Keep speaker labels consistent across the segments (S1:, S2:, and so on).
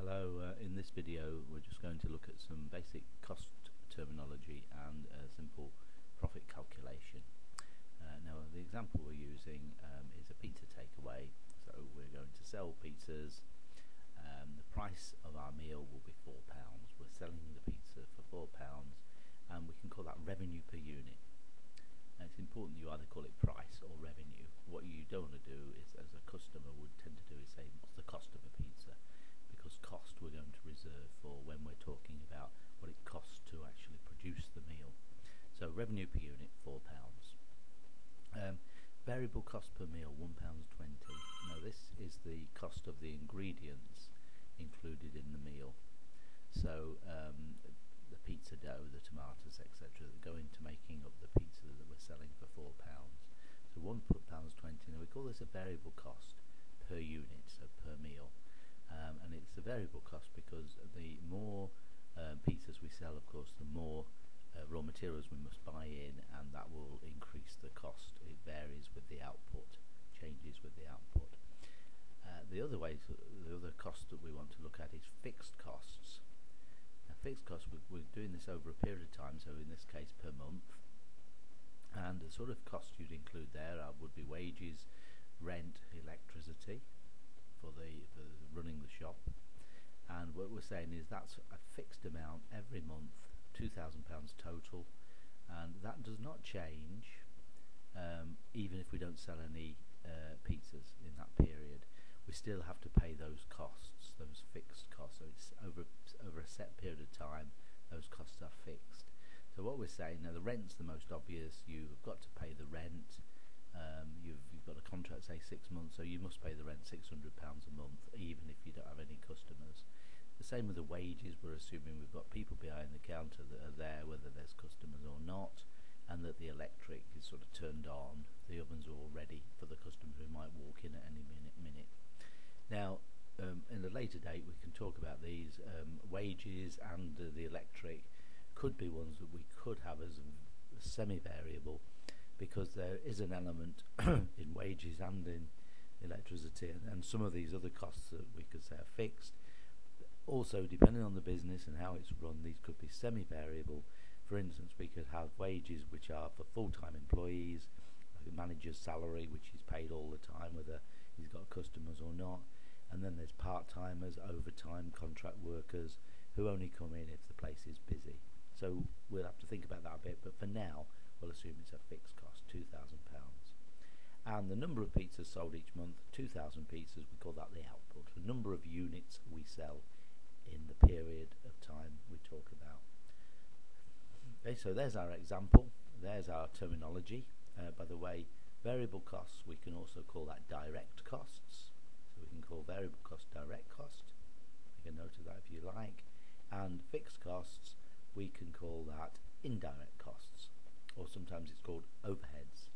S1: Hello, in this video we're just going to look at some basic cost terminology and a simple profit calculation. Now the example we're using is a pizza takeaway, so we're going to sell pizzas. The price of our meal will be £4. We're selling the pizza for £4 and we can call that revenue per unit. And it's important you either call it price or revenue. What you don't want to do is, as a customer would tend to do, is say what's the cost of a pizza, because cost we're going to reserve for when we're talking about what it costs to actually produce the meal. So revenue per unit £4. Variable cost per meal £1.20. Now this is the cost of the ingredients included in the meal. So the pizza dough, the tomatoes, etc., that go into making up the pizza that we're selling for £4. So £1.20. Now we call this a variable cost per unit, so per meal. And it's a variable cost because the more pizzas we sell, of course, the more raw materials we must buy in, and that will increase the cost. It varies with the output, changes with the output. The other cost that we want to look at is fixed costs. Now, fixed costs, we're doing this over a period of time, so in this case per month. And the sort of costs you'd include there would be wages, rent, electricity for running the shop. And what we're saying is that's a fixed amount every month, £2,000 total, and that does not change even if we don't sell any pizzas in that period. We still have to pay those costs, those fixed costs. So it's over a set period of time, those costs are fixed. So what we're saying now, the rent's the most obvious. You've got to pay the rent. You've got a contract, say 6 months, so you must pay the rent £600 a month, even if you don't have any customers. The same with the wages. We're assuming we've got people behind the counter that are there, whether there's customers or not, and that the electric is sort of turned on. The ovens are all ready for the customer who might walk in at any minute. Now, in a later date, we can talk about these wages and the electric. Could be ones that we could have as semi-variable, because there is an element in wages and in electricity, and some of these other costs that we could say are fixed. Also, depending on the business and how it's run, these could be semi-variable. For instance, we could have wages which are for full-time employees, like a manager's salary, which is paid all the time, whether he's got customers or not. And then there's part-timers, overtime, contract workers, who only come in if the place is busy. So we'll have to think about that a bit, but for now we'll assume it's a fixed cost, £2,000. And the number of pizzas sold each month, 2,000 pizzas, we call that the output, the number of units we sell in the period of time we talk about. Okay, so there's our example, there's our terminology. By the way, variable costs, we can also call that direct costs. So we can call variable cost direct cost. Make a note of that if you like. And fixed costs, we can call that indirect costs, or sometimes it's called overheads.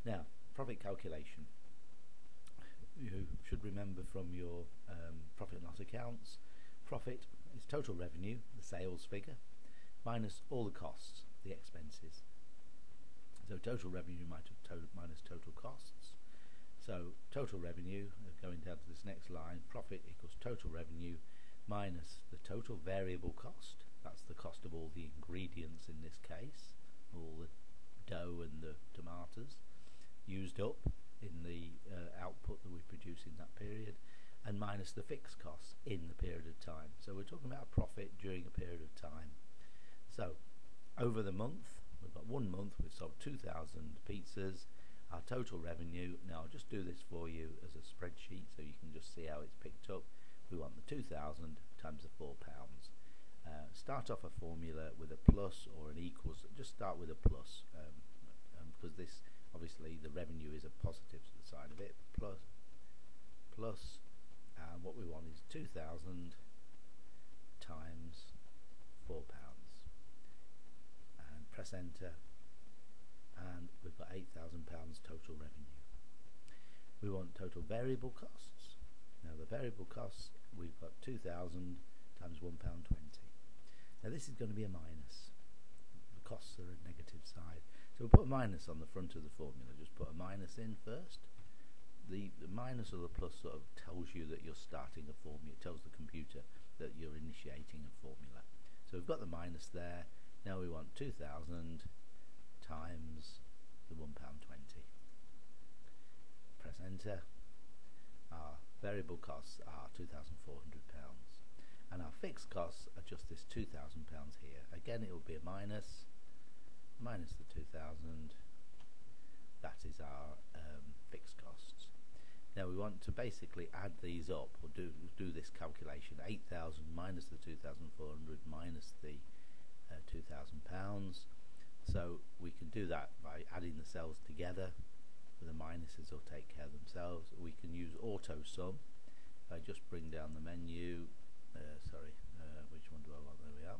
S1: Now, profit calculation. You should remember from your profit and loss accounts, profit is total revenue, the sales figure, minus all the costs, the expenses. So total revenue minus total costs. So total revenue, going down to this next line, profit equals total revenue minus the total variable cost. That's the cost of all the ingredients in this case, all the dough and the tomatoes used up in the output that we produce in that period, and minus the fixed costs in the period of time. So we're talking about profit during a period of time. So over the month, we've got 1 month, we've sold 2,000 pizzas. Our total revenue, now I'll just do this for you as a spreadsheet so you can just see how it's picked up. We want the 2,000 times the £4. Start off a formula with a plus or an equals. Just start with a plus, because this, obviously, the revenue is a positive to the side of it. Plus, and what we want is 2,000 times £4. And press enter, and we've got £8,000 total revenue. We want total variable costs. Now the variable costs, we've got 2,000 times £1.20. Now this is going to be a minus. The costs are a negative side. So we'll put a minus on the front of the formula. Just put a minus in first. the minus or the plus sort of tells you that you're starting a formula. It tells the computer that you're initiating a formula. So we've got the minus there. Now we want 2,000 times the £1.20. Press enter. Our variable costs are £2,400, and our fixed costs are just this £2,000 here. Again, it will be a minus the 2,000. That is our fixed costs. Now we want to basically add these up, or do this calculation. 8,000 minus the 2,400 minus the £2,000. So we can do that by adding the cells together. The minuses will take care of themselves. We can use auto sum. If I just bring down the menu, which one do I want? There we are.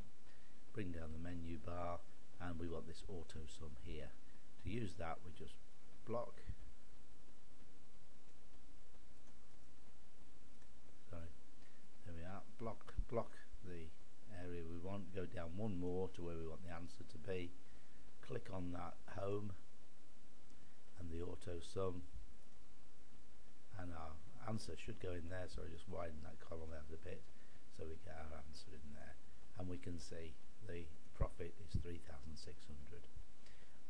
S1: Bring down the menu bar, and we want this auto sum here. To use that, we just block. There we are. Block the area we want. Go down one more to where we want the answer to be. Click on that home and the auto sum, and our answer should go in there. So I just widen that column out a bit so we get our answer in there, and we can see the profit is 3,600.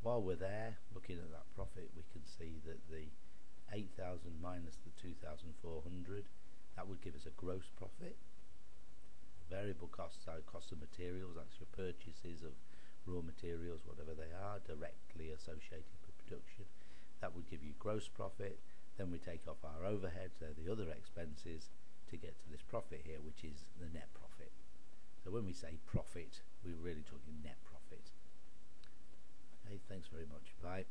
S1: While we're there looking at that profit, we can see that the 8,000 minus the 2,400, that would give us a gross profit. Variable costs are cost of materials, that's your purchases of raw materials, whatever they are, directly associated with production. That would give you gross profit. Then we take off our overheads, they're the other expenses, to get to this profit here, which is the net profit. So when we say profit, we're really talking net profit. Okay, thanks very much. Bye.